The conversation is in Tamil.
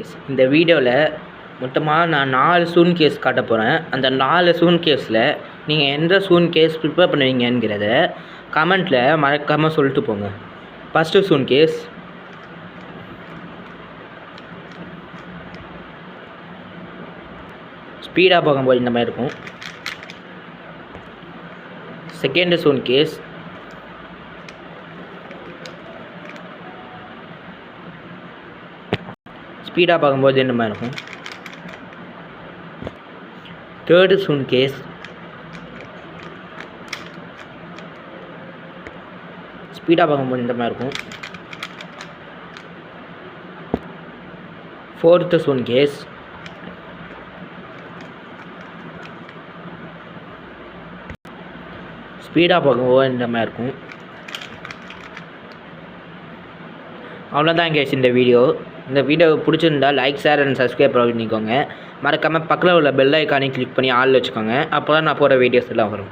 கேஸ். இந்த வீடியோவில் மொத்தமாக நான் 4 சூன் கேஸ் காட்ட போகிறேன். அந்த 4 சூன் கேஸில் நீங்கள் எந்த சூன் கேஸ் ப்ரிப்பேர் பண்ணுவீங்கிறத கமெண்ட்டில் மறக்காமல் சொல்லிட்டு போங்க. ஃபஸ்ட்டு சூன் கேஸ் ஸ்பீடாக போகும்போது இந்த மாதிரி இருக்கும். செகண்ட் சூன் கேஸ் ஸ்பீடாக பார்க்கும்போது என்ன மாதிரி இருக்கும். தேர்டு சூன் கேஸ் ஸ்பீடாக பார்க்கும்போது இந்த மாதிரி இருக்கும். ஃபோர்த்து சூன் கேஸ் ஸ்பீடாக பார்க்கும்போது இந்த மாதிரி இருக்கும். அவ்வளோதான் கேஸ் இந்த வீடியோ. இந்த வீடியோ பிடிச்சிருந்தா லைக், ஷேர் அண்ட் சப்ஸ்கிரைப் பண்ணிக்கோங்க. மறக்காமல் பக்கத்தில் உள்ள பெல் ஐக்கானையும் கிளிக் பண்ணி ஆல் வச்சுக்கோங்க. அப்போ தான் நான் போகிற வீடியோஸ் எல்லாம் வரும்.